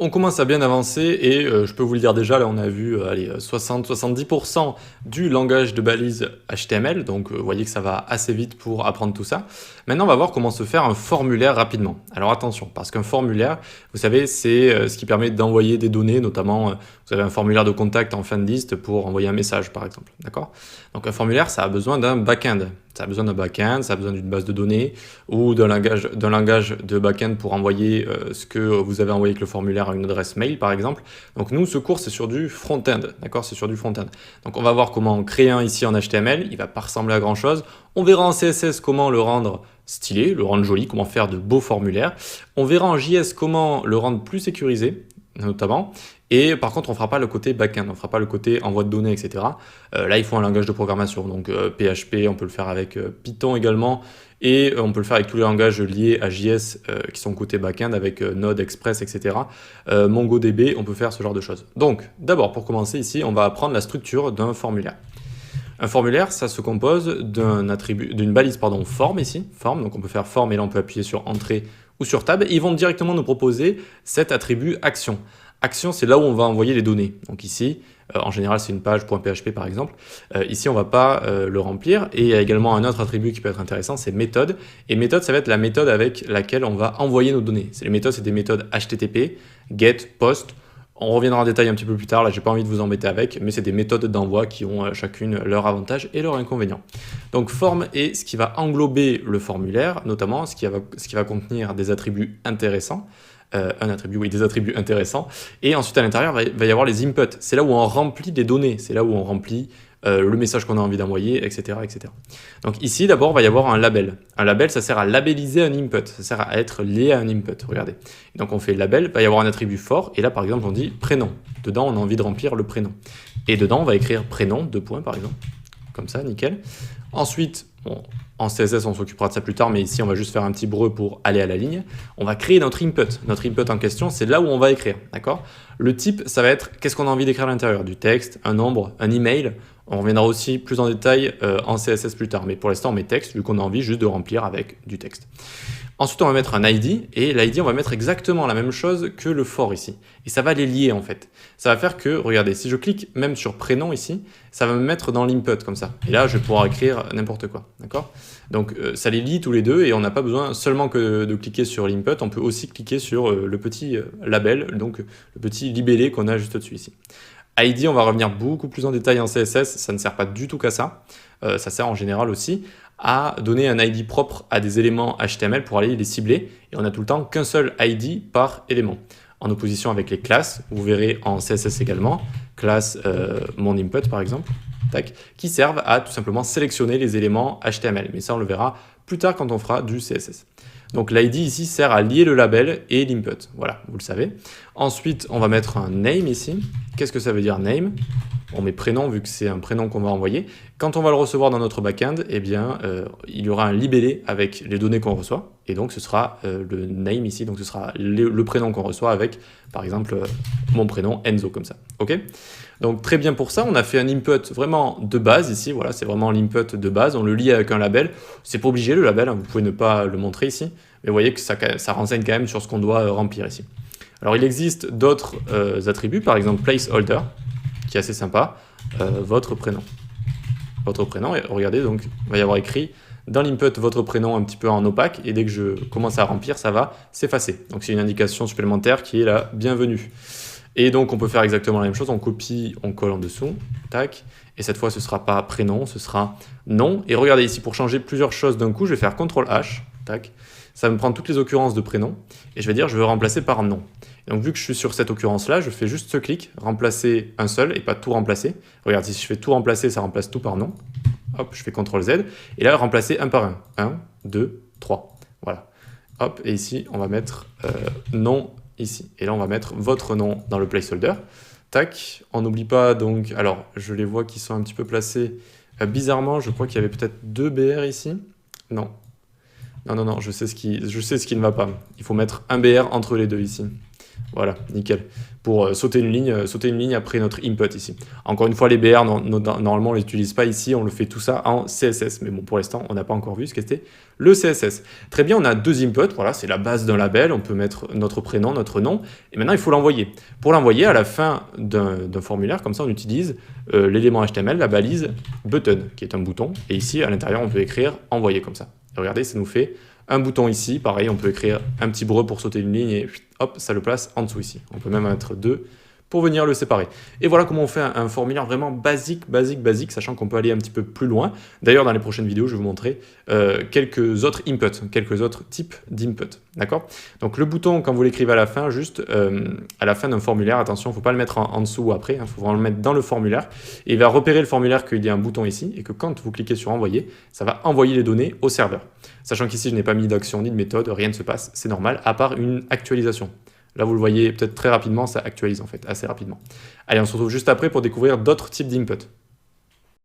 On commence à bien avancer et je peux vous le dire déjà, là on a vu allez, 60-70% du langage de balise HTML, donc vous voyez que ça va assez vite pour apprendre tout ça. Maintenant on va voir comment se faire un formulaire rapidement. Alors attention, parce qu'un formulaire, vous savez, c'est ce qui permet d'envoyer des données, notamment vous avez un formulaire de contact en fin de liste pour envoyer un message par exemple, d'accord? Donc un formulaire, ça a besoin d'un back-end. Ça a besoin d'un back-end, ça a besoin d'une base de données ou d'un langage de back-end pour envoyer ce que vous avez envoyé avec le formulaire à une adresse mail par exemple. Donc nous, ce cours, c'est sur du front-end, d'accord? C'est sur du front-end. Donc on va voir comment créer un ici en HTML, il ne va pas ressembler à grand-chose. On verra en CSS comment le rendre stylé, le rendre joli, comment faire de beaux formulaires. On verra en JS comment le rendre plus sécurisé, notamment. Et par contre, on ne fera pas le côté back-end, on ne fera pas le côté envoi de données, etc. Là, il faut un langage de programmation, donc PHP, on peut le faire avec Python également, et on peut le faire avec tous les langages liés à JS qui sont côté back-end, avec Node, Express, etc. MongoDB, on peut faire ce genre de choses. Donc, d'abord, pour commencer ici, on va apprendre la structure d'un formulaire. Un formulaire, ça se compose d'une balise form ici, form, donc on peut faire form et là on peut appuyer sur entrée ou sur tab, et ils vont directement nous proposer cet attribut action. Action, c'est là où on va envoyer les données. Donc ici, en général, c'est une page .php par exemple. Ici, on ne va pas le remplir. Et il y a également un autre attribut qui peut être intéressant, c'est méthode. Et méthode, ça va être la méthode avec laquelle on va envoyer nos données. Les méthodes, c'est des méthodes HTTP, GET, POST. On reviendra en détail un petit peu plus tard, là j'ai pas envie de vous embêter avec, mais c'est des méthodes d'envoi qui ont chacune leurs avantages et leurs inconvénients. Donc form est ce qui va englober le formulaire, notamment ce qui va contenir des attributs intéressants. Des attributs intéressants. Et ensuite, à l'intérieur, il va y avoir les inputs. C'est là où on remplit des données. C'est là où on remplit le message qu'on a envie d'envoyer, etc., etc. Donc ici, d'abord, il va y avoir un label. Un label, ça sert à labelliser un input. Ça sert à être lié à un input. Regardez. Et donc, on fait label. Il va y avoir un attribut fort. Et là, par exemple, on dit prénom. Dedans, on a envie de remplir le prénom. Et dedans, on va écrire prénom, 2 points, par exemple. Comme ça, nickel. Ensuite, bon, en CSS, on s'occupera de ça plus tard, mais ici, on va juste faire un petit breu pour aller à la ligne. On va créer notre input. Notre input en question, c'est là où on va écrire, d'accord? Le type, ça va être qu'est-ce qu'on a envie d'écrire à l'intérieur? Du texte, un nombre, un email. On reviendra aussi plus en détail en CSS plus tard, mais pour l'instant, on met texte, vu qu'on a envie juste de remplir avec du texte. Ensuite, on va mettre un ID, et l'ID, on va mettre exactement la même chose que le for ici. Et ça va les lier, en fait. Ça va faire que, regardez, si je clique même sur prénom ici, ça va me mettre dans l'input, comme ça. Et là, je vais pouvoir écrire n'importe quoi, d'accord? Donc, ça les lie tous les deux, et on n'a pas besoin seulement que de cliquer sur l'input, on peut aussi cliquer sur le petit label, donc le petit libellé qu'on a juste au-dessus ici. ID, on va revenir beaucoup plus en détail en CSS, ça ne sert pas du tout qu'à ça. Ça sert en général aussi à donner un ID propre à des éléments HTML pour aller les cibler. Et on n'a tout le temps qu'un seul ID par élément. En opposition avec les classes, vous verrez en CSS également, classe mon input par exemple, tac, qui servent à tout simplement sélectionner les éléments HTML. Mais ça, on le verra plus tard quand on fera du CSS. Donc l'ID ici sert à lier le label et l'input. Voilà, vous le savez. Ensuite, on va mettre un name ici. Qu'est-ce que ça veut dire name? On met prénom vu que c'est un prénom qu'on va envoyer. Quand on va le recevoir dans notre backend, eh bien, il y aura un libellé avec les données qu'on reçoit. Et donc, ce sera le name ici. Donc, ce sera le prénom qu'on reçoit avec, par exemple, mon prénom Enzo, comme ça. OK? Donc, très bien pour ça. On a fait un input vraiment de base ici. Voilà, c'est vraiment l'input de base. On le lie avec un label. C'est pas obligé, le label. Hein, vous pouvez ne pas le montrer ici. Mais vous voyez que ça renseigne quand même sur ce qu'on doit remplir ici. Alors, il existe d'autres attributs. Par exemple, placeholder, qui est assez sympa, votre prénom. Votre prénom, et regardez, donc il va y avoir écrit dans l'input votre prénom un petit peu en opaque, et dès que je commence à remplir, ça va s'effacer. Donc c'est une indication supplémentaire qui est la bienvenue. Et donc on peut faire exactement la même chose, on copie, on colle en dessous, tac, et cette fois ce ne sera pas prénom, ce sera nom. Et regardez ici, pour changer plusieurs choses d'un coup, je vais faire CTRL-H, tac, ça va me prendre toutes les occurrences de prénom, et je vais dire je veux remplacer par nom. Donc vu que je suis sur cette occurrence-là, je fais juste ce clic, remplacer un seul et pas tout remplacer. Regarde, si je fais tout remplacer, ça remplace tout par nom. Hop, je fais CTRL-Z. Et là, remplacer un par un. 1, 2, 3. Voilà. Hop, et ici, on va mettre nom ici. Et là, on va mettre votre nom dans le placeholder. Tac, on n'oublie pas donc... Alors, je les vois qui sont un petit peu placés. Bizarrement, je crois qu'il y avait peut-être 2 BR ici. Non. Non, je sais ce qui ne va pas. Il faut mettre un BR entre les deux ici. Voilà, nickel. Pour sauter une ligne après notre input ici. Encore une fois, les BR, normalement, on ne l'utilise pas ici, on le fait tout ça en CSS. Mais bon, pour l'instant, on n'a pas encore vu ce qu'était le CSS. Très bien, on a deux inputs, voilà, c'est la base d'un label, on peut mettre notre prénom, notre nom, et maintenant, il faut l'envoyer. Pour l'envoyer, à la fin d'un formulaire, comme ça, on utilise l'élément HTML, la balise button, qui est un bouton, et ici, à l'intérieur, on peut écrire envoyer comme ça. Et regardez, ça nous fait un bouton ici, pareil, on peut écrire un petit breu pour sauter une ligne et hop, ça le place en dessous ici. On peut même en mettre deux pour venir le séparer. Et voilà comment on fait un formulaire vraiment basique, sachant qu'on peut aller un petit peu plus loin. D'ailleurs, dans les prochaines vidéos, je vais vous montrer quelques autres inputs, quelques autres types d'inputs. D'accord? Donc le bouton, quand vous l'écrivez à la fin, juste à la fin d'un formulaire, attention, il ne faut pas le mettre en dessous ou après, il faut vraiment le mettre dans le formulaire. Et il va repérer le formulaire qu'il y a un bouton ici, et que quand vous cliquez sur envoyer, ça va envoyer les données au serveur. Sachant qu'ici, je n'ai pas mis d'action ni de méthode, rien ne se passe, c'est normal, à part une actualisation. Là, vous le voyez peut-être très rapidement, ça actualise en fait, assez rapidement. Allez, on se retrouve juste après pour découvrir d'autres types d'inputs.